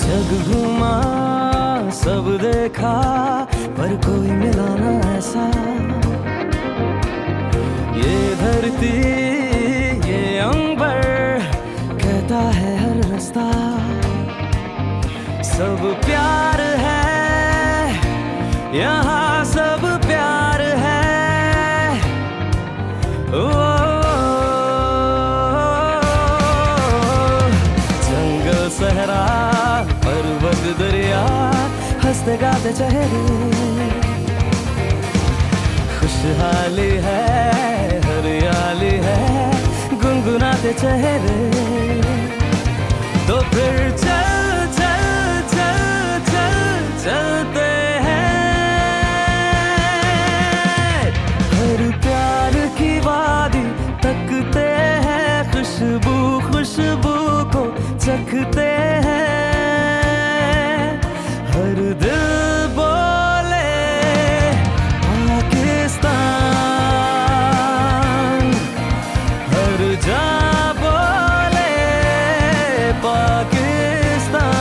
जग घूमा सब देखा पर कोई मिला ना ऐसा। ये धरती ये अंबर कहता है हर रास्ता सब प्यार है यहाँ सब प्यार है। जंगल सहरा पर्वत दरिया हंसते गाते चेहरे खुशहाली है हरियाली है गुनगुनाते चेहरे। तो फिर चल चल चल चल चलते हैं हर प्यार की वादी तकते हैं खुशबू खुशबू को चखते हैं। हर दिल बोले पाकिस्तान हर जा बोले Pakistan.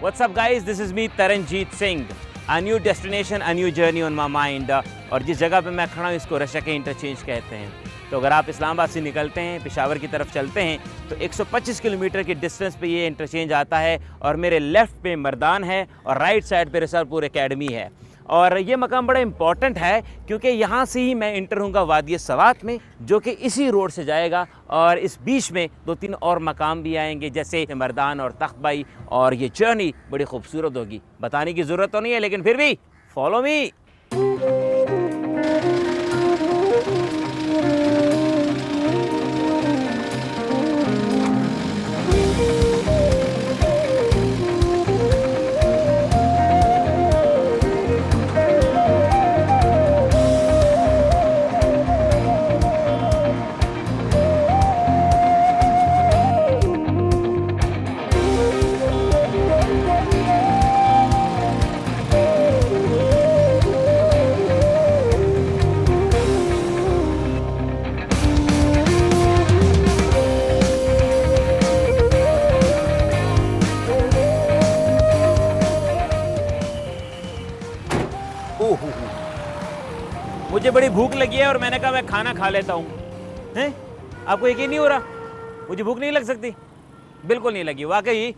What's up guys, this is me Taranjeet Singh. A new destination, a new journey on my mind. और जिस जगह पे मैं खड़ा हूँ इसको रशिया के इंटरचेंज कहते हैं। तो अगर आप इस्लामाबाद से निकलते हैं पेशावर की तरफ चलते हैं तो 125 किलोमीटर की डिस्टेंस पे ये इंटरचेंज आता है और मेरे लेफ़्ट पे मर्दान है और राइट साइड पे रसलपुर एकेडमी है। और ये मकाम बड़ा इम्पॉर्टेंट है क्योंकि यहाँ से ही मैं इंटर होऊंगा वादी सवात में जो कि इसी रोड से जाएगा और इस बीच में 2-3 और मकाम भी आएंगे जैसे मर्दान और तख्तबाई। और ये जर्नी बड़ी खूबसूरत होगी, बताने की ज़रूरत तो नहीं है लेकिन फिर भी फॉलो मी। मुझे बड़ी भूख लगी है और मैंने कहा मैं खाना खा लेता हूँ। हैं? आपको यकीन नहीं हो रहा मुझे भूख नहीं लग सकती? बिल्कुल नहीं लगी। वाकई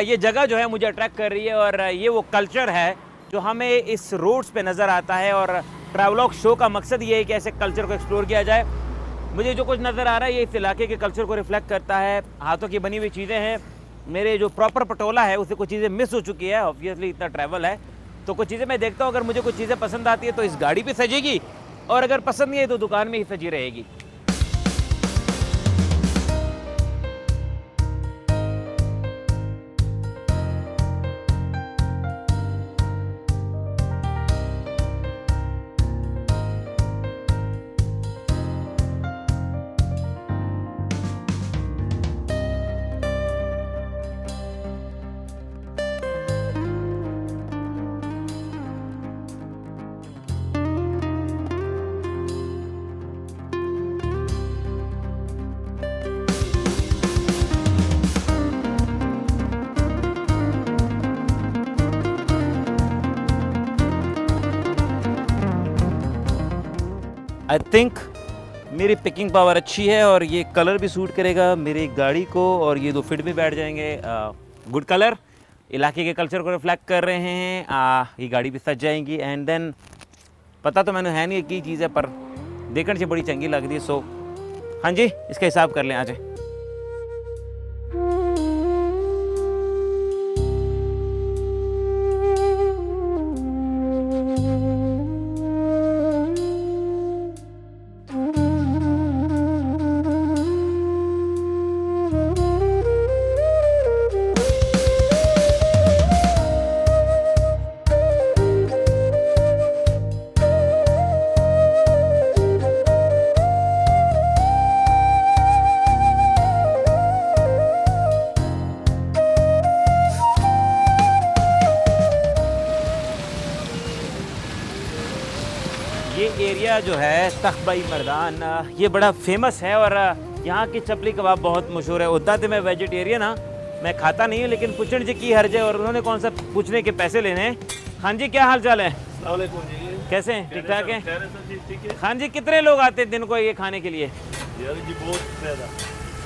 ये जगह जो है मुझे अट्रैक्ट कर रही है और ये वो कल्चर है जो हमें इस रोड्स पे नज़र आता है। और ट्रैवलॉग शो का मकसद ये है कि ऐसे कल्चर को एक्सप्लोर किया जाए। मुझे जो कुछ नज़र आ रहा है ये इस इलाके के कल्चर को रिफ्लेक्ट करता है। हाथों की बनी हुई चीज़ें हैं। मेरे जो प्रॉपर पटोला है उससे कुछ चीज़ें मिस हो चुकी है, ऑब्वियसली इतना ट्रैवल है तो कुछ चीज़ें मैं देखता हूँ। अगर मुझे कुछ चीज़ें पसंद आती है तो इस गाड़ी पे सजेगी और अगर पसंद नहीं है तो दुकान में ही सजी रहेगी। आई थिंक मेरी पिकिंग पावर अच्छी है और ये कलर भी सूट करेगा मेरी गाड़ी को और ये 2 फिट भी बैठ जाएंगे। गुड कलर इलाके के कल्चर को रिफ्लेक्ट कर रहे हैं। ये गाड़ी भी सज जाएंगी एंड देन पता तो मैंने है नहीं की चीज़ है पर देखने से बड़ी चंगी लग रही है। सो हाँ जी इसका हिसाब कर लें। आ जाए। एरिया जो है तख्तबाई मैदान, ये बड़ा फेमस है और यहाँ की चपली कबाब बहुत मशहूर है। उद्दा तो मैं वेजिटेरियन हाँ, मैं खाता नहीं हूँ, लेकिन पूछने जी की हर्ज है और उन्होंने कौन सा पूछने के पैसे लेने हैं। हाँ जी, क्या हाल चाल है? कैसे हैं? ठीक ठाक है? हाँ जी, कितने लोग आते हैं दिन को ये खाने के लिए? जी बहुत ज़्यादा।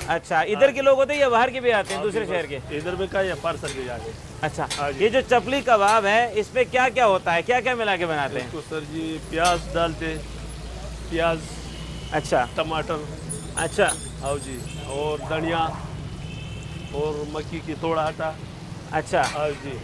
अच्छा, इधर के लोग होते हैं या बाहर के भी आते हैं दूसरे शहर के? इधर में का या पार्सल के जाके। अच्छा, ये जो चपली कबाब है इसमें क्या क्या होता है, क्या क्या मिला के बनाते हैं? तो सर जी प्याज डालते, प्याज, अच्छा टमाटर, अच्छा, आओ जी, और धनिया और मक्की की थोड़ा आटा। अच्छा, आओ जी।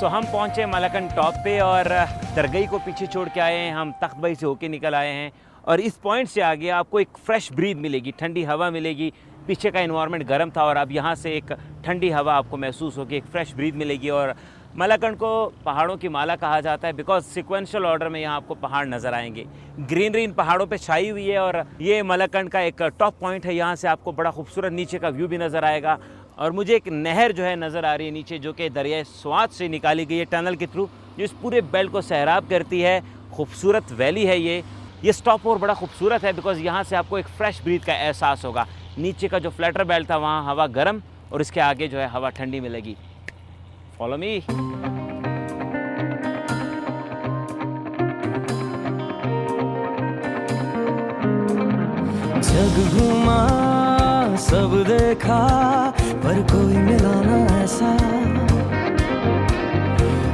हम पहुंचे मलकन टॉप पे और दरगई को पीछे छोड़ के आए हैं। हम तख्तबाई से होके निकल आए हैं और इस पॉइंट से आगे आपको एक फ्रेश ब्रीथ मिलेगी, ठंडी हवा मिलेगी। पीछे का इन्वायरमेंट गर्म था और अब यहाँ से एक ठंडी हवा आपको महसूस होगी, एक फ्रेश ब्रीथ मिलेगी। और मलकन को पहाड़ों की माला कहा जाता है बिकॉज सिक्वेंशियल ऑर्डर में यहाँ आपको पहाड़ नज़र आएंगे। ग्रीनरी इन पहाड़ों पे छाई हुई है और ये मलकन का एक टॉप पॉइंट है। यहाँ से आपको बड़ा खूबसूरत नीचे का व्यू भी नज़र आएगा और मुझे एक नहर जो है नज़र आ रही है नीचे, जो कि दरिया स्वात से निकाली गई है टनल के थ्रू, जो इस पूरे बेल्ट को सैराब करती है। खूबसूरत वैली है ये स्टॉप और बड़ा खूबसूरत है बिकॉज यहाँ से आपको एक फ्रेश ब्रीथ का एहसास होगा। नीचे का जो फ्लैटर बेल्ट था वहाँ हवा गर्म और इसके आगे जो है हवा ठंडी मिलेगी। Follow me. जग घूमा सब देखा पर कोई मिला ना ऐसा,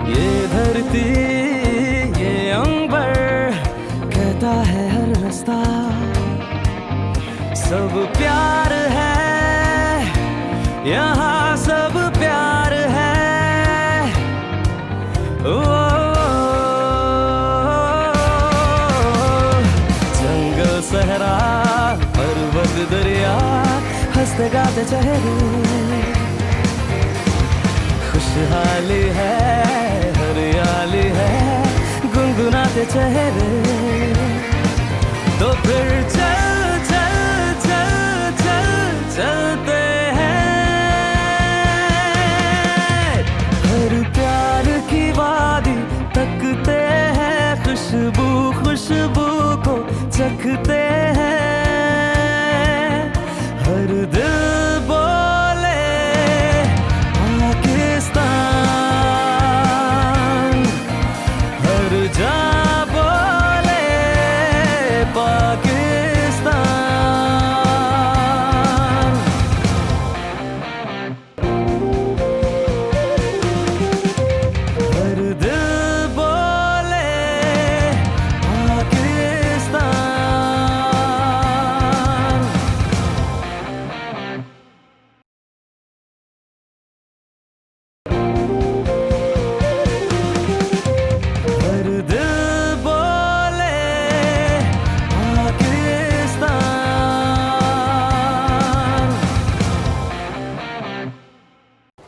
ये धरती ये अंबर कहता है हर रास्ता, सब प्यार है यहाँ सब प्यार है। जंगल सहरा पर्वत दरिया हंसते गाते चेहरे, खुशहाली है हरियाली है गुनगुनाते चेहरे। तो फिर चल चल चल चल चलते हैं, हर प्यार की वादी तकते हैं, खुशबू खुशबू को चखते हैं। हर दिल बोले पाकिस्तान, हर जा बोले पाकिस्तान। हर दिल बोले पाकिस्तान। हर दिल बोले पाकिस्तान।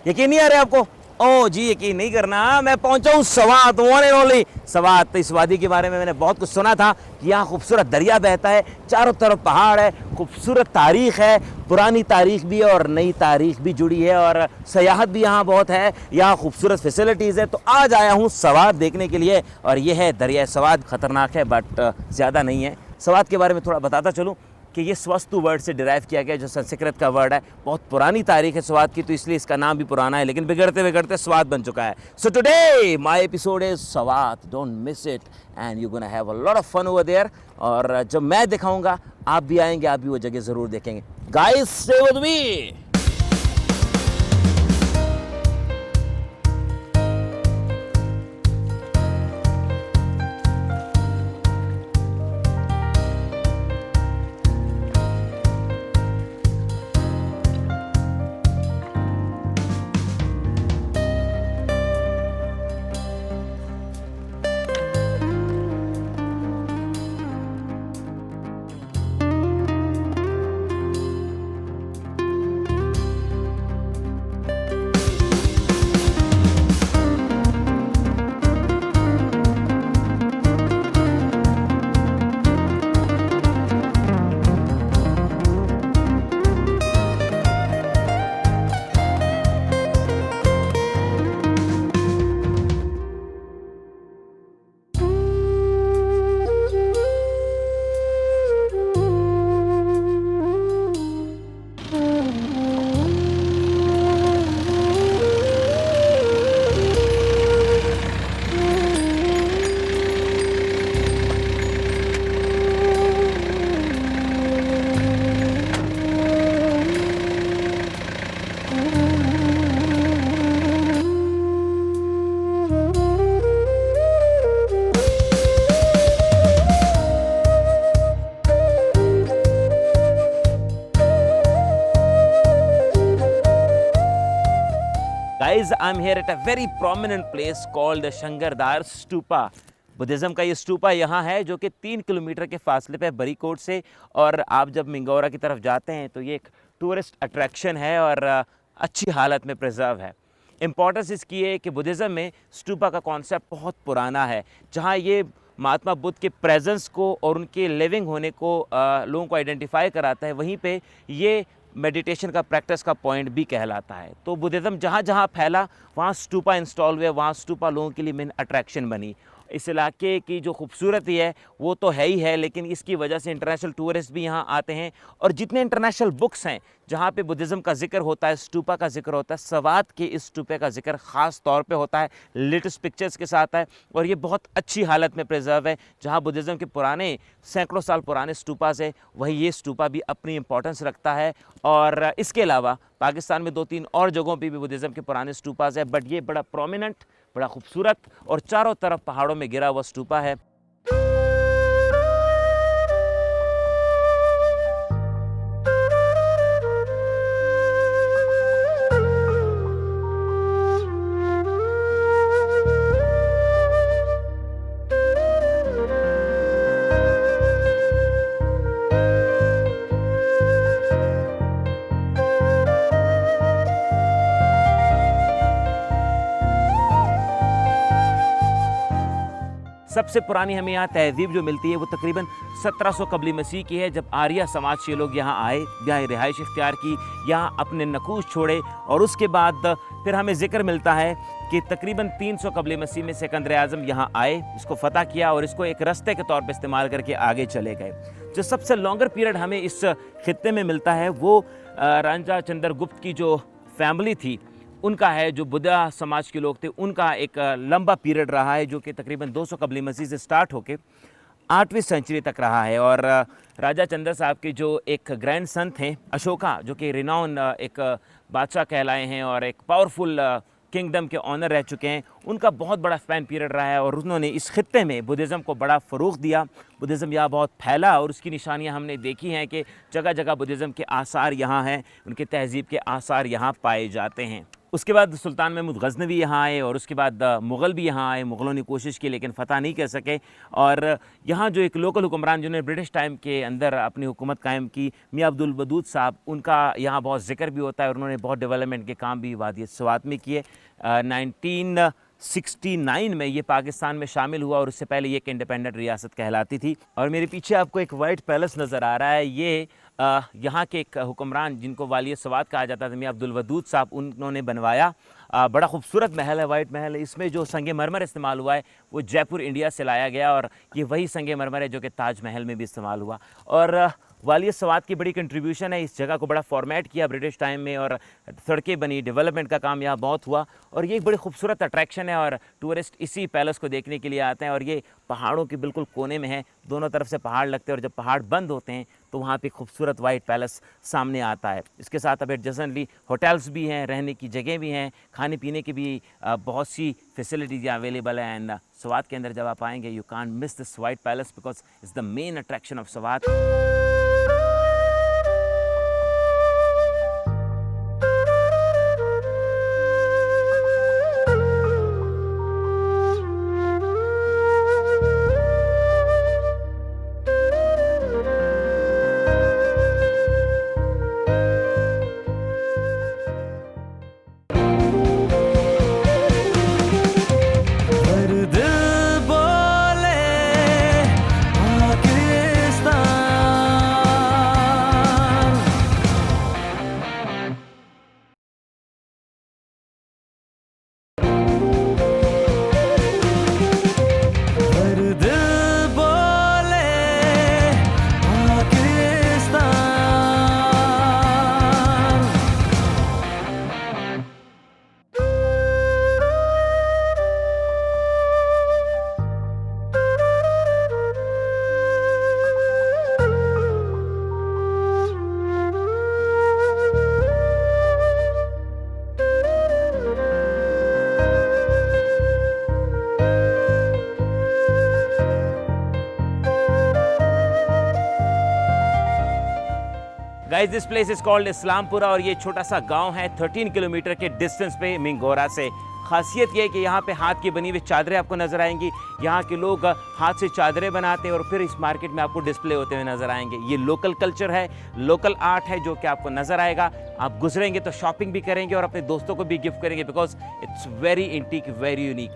यकीन नहीं आ रहा आपको? ओ जी, यकीन नहीं करना, मैं पहुंचा हूँ Swat, one and only Swat. इस वादी के बारे में मैंने बहुत कुछ सुना था कि यहाँ खूबसूरत दरिया बहता है, चारों तरफ पहाड़ है, खूबसूरत तारीख है, पुरानी तारीख भी है और नई तारीख भी जुड़ी है, और सयाहत भी यहाँ बहुत है, यहाँ खूबसूरत फैसिलिटीज़ है। तो आज आया हूँ सवात देखने के लिए, और ये है दरिया सवात। ख़तरनाक है बट ज़्यादा नहीं है। सवात के बारे में थोड़ा बताता चलूँ कि ये स्वस्तु वर्ड से डिराइव किया गया, जो संस्कृत का वर्ड है। बहुत पुरानी तारीख है स्वाद की, तो इसलिए इसका नाम भी पुराना है, लेकिन बिगड़ते बिगड़ते स्वाद बन चुका है। So today my episode is Swat, don't miss it and you gonna have a lot of fun over there. और जब मैं दिखाऊंगा आप भी आएंगे, आप भी वो जगह ज़रूर देखेंगे। Guys stay with me. Guys, I'm here at a very prominent place called Shankardar stupa. Buddhism का ये स्तूपा यहाँ है, जो कि 3 किलोमीटर के फासले पे बरीकोट से। और आप जब मिंगौरा की तरफ जाते हैं तो ये एक टूरिस्ट अट्रैक्शन है और अच्छी हालत में प्रिजर्व है। इम्पॉर्टेंस इसकी है कि बुद्धिज़्म में स्तूपा का कॉन्सेप्ट बहुत पुराना है, जहाँ ये महात्मा बुद्ध के प्रेजेंस को और उनके लिविंग होने को लोगों को आइडेंटिफाई कराता है। वहीं पे ये मेडिटेशन का प्रैक्टिस का पॉइंट भी कहलाता है। तो बुद्धिज़्म जहाँ जहाँ फैला वहाँ स्तूपा इंस्टॉल हुए, वहाँ स्तूपा लोगों के लिए मेन अट्रैक्शन बनी। इस इलाके की जो खूबसूरती है वो तो है ही है, लेकिन इसकी वजह से इंटरनेशनल टूरिस्ट भी यहाँ आते हैं। और जितने इंटरनेशनल बुक्स हैं जहाँ पे बुद्धिज़्म का जिक्र होता है, स्तूपा का जिक्र होता है, सवात के इस स्तूपे का जिक्र ख़ास तौर पे होता है, लेटेस्ट पिक्चर्स के साथ है। और ये बहुत अच्छी हालत में प्रिजर्व है। जहाँ बुद्धिज़्म के पुराने सैकड़ों साल पुराने स्तूपास है, वहीं ये स्तूपा भी अपनी इंपॉर्टेंस रखता है। और इसके अलावा पाकिस्तान में 2-3 और जगहों पर भी बुद्धिज़्म के पुराने स्तूपास है, बट ये बड़ा प्रोमिनेंट, बड़ा खूबसूरत और चारों तरफ पहाड़ों में गिरा हुआ स्तूपा है। सबसे पुरानी हमें यहाँ तहजीब जो मिलती है वो तकरीबन 1700 कबली मसीह की है, जब आर्य समाज के लोग यहाँ आए, यहाँ रिहाइश इख्तियार की, यहाँ अपने नकूश छोड़े। और उसके बाद फिर हमें जिक्र मिलता है कि तकरीबन 300 कबली मसीह में सिकंदर आज़म यहाँ आए, इसको फ़तह किया और इसको एक रास्ते के तौर पर इस्तेमाल करके आगे चले गए। जो सबसे लॉन्गर पीरियड हमें इस खित्ते में मिलता है वो राजा चंद्रगुप्त की जो फैमिली थी उनका है, जो बुद्धा समाज के लोग थे उनका एक लंबा पीरियड रहा है, जो कि तकरीबन 200 कबली मसीह से स्टार्ट होके 8वीं सेंचुरी तक रहा है। और राजा चंद्र साहब के जो एक ग्रैंड सन थे अशोका, जो कि रिनाउन एक बादशाह कहलाए हैं और एक पावरफुल किंगडम के ऑनर रह चुके हैं, उनका बहुत बड़ा स्पैन पीरियड रहा है। और उन्होंने इस खित्ते में बुद्धिज़्म को बड़ा फ़रोग़ दिया। बुद्धिज़्म यहाँ बहुत फैला और उसकी निशानियाँ हमने देखी हैं कि जगह जगह बुद्धिज़्म के आसार यहाँ हैं, उनके तहज़ीब के आसार यहाँ पाए जाते हैं। उसके बाद सुल्तान महमूद गज़नवी यहाँ आए और उसके बाद मुग़ल भी यहाँ आए। मुग़लों ने कोशिश की लेकिन फ़तह नहीं कर सके। और यहाँ जो एक लोकल हुक्मरान जिन्होंने ब्रिटिश टाइम के अंदर अपनी हुकूमत कायम की, मियाँ अब्दुल वदूद साहब, उनका यहाँ बहुत ज़िक्र भी होता है और उन्होंने बहुत डेवलपमेंट के काम भी वादी स्वात में किए। 1969 में ये पाकिस्तान में शामिल हुआ और उससे पहले ये एक इंडिपेंडेंट रियासत कहलाती थी। और मेरे पीछे आपको एक वाइट पैलेस नज़र आ रहा है। ये यहाँ के एक हुक्मरान जिनको वाली सवात कहा जाता था, मियाँ अब्दुल वदूद साहब, उन्होंने बनवाया। बड़ा खूबसूरत महल है, वाइट महल है। इसमें जो संगे मरमर इस्तेमाल हुआ है वो जयपुर इंडिया से लाया गया और ये वही संगे मरमर है जो कि ताज महल में भी इस्तेमाल हुआ। और वालिय सवात की बड़ी कंट्रीब्यूशन है। इस जगह को बड़ा फॉर्मेट किया ब्रिटिश टाइम में और सड़कें बनी, डेवलपमेंट का काम यहाँ बहुत हुआ। और ये एक बड़ी खूबसूरत अट्रैक्शन है और टूरिस्ट इसी पैलेस को देखने के लिए आते हैं। और ये पहाड़ों के बिल्कुल कोने में है, दोनों तरफ से पहाड़ लगते हैं और जब पहाड़ बंद होते हैं तो वहाँ पे खूबसूरत वाइट पैलेस सामने आता है। इसके साथ अब एडजेसेंटली होटल्स भी हैं, रहने की जगह भी हैं, खाने पीने की भी बहुत सी फैसिलिटीज़ अवेलेबल हैं। एंड सवात के अंदर जब आप आएंगे you can't miss this white palace because it's the main attraction of Swat. Guys this place is called Islampura और ये छोटा सा गांव है 13 किलोमीटर के डिस्टेंस पे मिंगोरा से। खासियत ये है कि यहाँ पे हाथ की बनी हुई चादरें आपको नज़र आएंगी। यहाँ के लोग हाथ से चादरें बनाते हैं और फिर इस मार्केट में आपको डिस्प्ले होते हुए नज़र आएंगे। ये लोकल कल्चर है, लोकल आर्ट है जो कि आपको नज़र आएगा। आप गुजरेंगे तो शॉपिंग भी करेंगे और अपने दोस्तों को भी गिफ्ट करेंगे because it's very antique, very unique.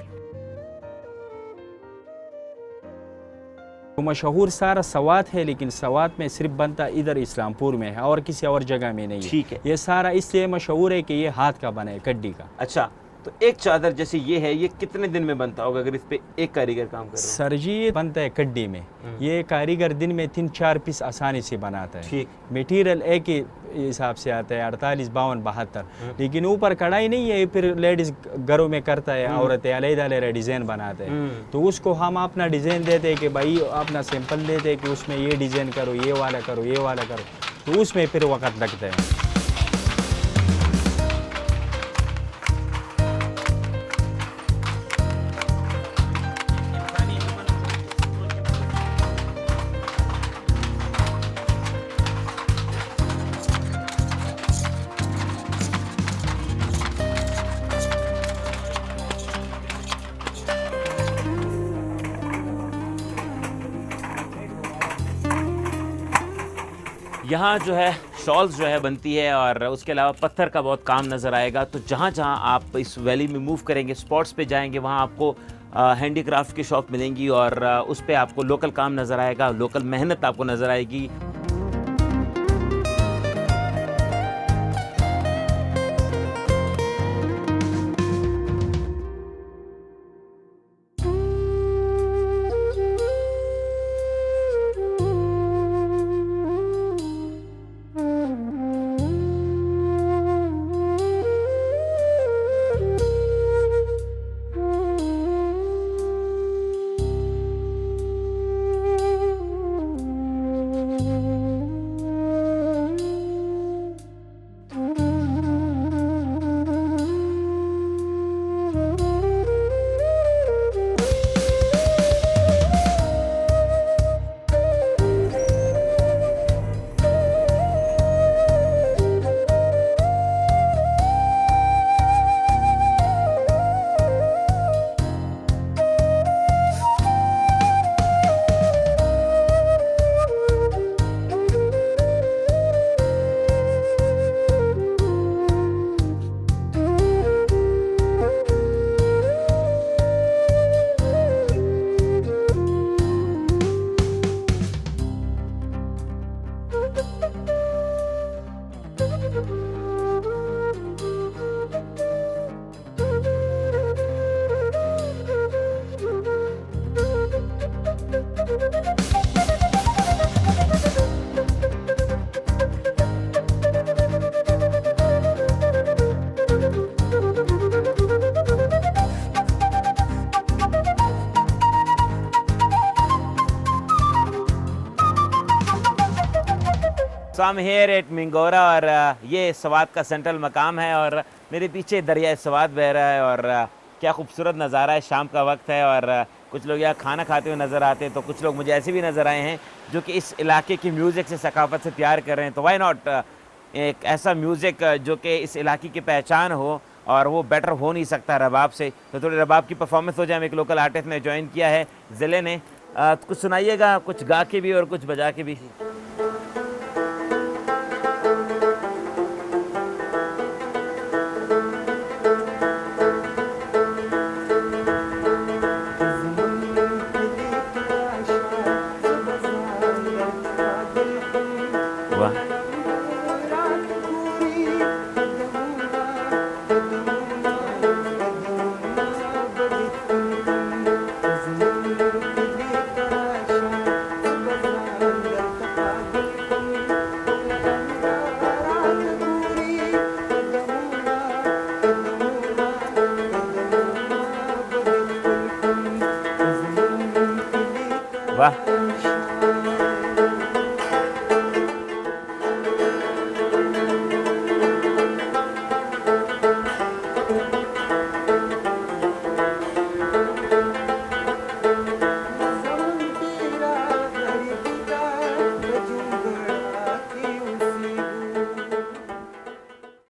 तो मशहूर सारा सवात है लेकिन सवात में सिर्फ बनता इधर इस्लामपुर में है और किसी और जगह में नहीं है। ठीक है। ये सारा इसलिए मशहूर है कि ये हाथ का बना है, कड्डी का। अच्छा, तो एक चादर जैसे ये है, ये कितने दिन में बनता होगा अगर इस पे एक कारीगर काम करे? सर जी ये बनता है कड्डी में। ये कारीगर दिन में 3-4 पीस आसानी से बनाता है। ठीक। मटेरियल एक ही हिसाब से आता है 48, 52, 72। लेकिन ऊपर कढ़ाई नहीं है, फिर लेडीज घरों में करता है, औरतें अलग-अलग डिज़ाइन बनाते हैं। तो उसको हम अपना डिज़ाइन देते हैं कि भाई अपना सैंपल देते हैं कि उसमें ये डिज़ाइन करो, ये वाला करो, ये वाला करो, तो उसमें फिर वक्त लगता है। यहाँ जो है शॉल्स जो है बनती है और उसके अलावा पत्थर का बहुत काम नज़र आएगा। तो जहाँ जहाँ आप इस वैली में मूव करेंगे, स्पॉट्स पे जाएंगे, वहाँ आपको हैंडीक्राफ्ट की शॉप मिलेंगी और उस पर आपको लोकल काम नज़र आएगा, लोकल मेहनत आपको नज़र आएगी। So I am here at Mingora और ये स्वात का सेंट्रल मकाम है और मेरे पीछे दरिया स्वात बह रहा है और क्या खूबसूरत नज़ारा है। शाम का वक्त है और कुछ लोग यहाँ खाना खाते हुए नज़र आते हैं, तो कुछ लोग मुझे ऐसे भी नज़र आए हैं जो कि इस इलाके की म्यूज़िक से सकाफत से प्यार कर रहे हैं। तो वाई नॉट एक ऐसा म्यूज़िक जो कि इस इलाके की पहचान हो, और वो बेटर हो नहीं सकता रबाब से। तो थोड़ी रबाब की परफॉर्मेंस हो जाए। एक लोकल आर्टिस्ट ने ज्वाइन किया है ज़िले ने, कुछ सुनाइएगा, कुछ गा के भी और कुछ बजा के भी। वाह, वाह।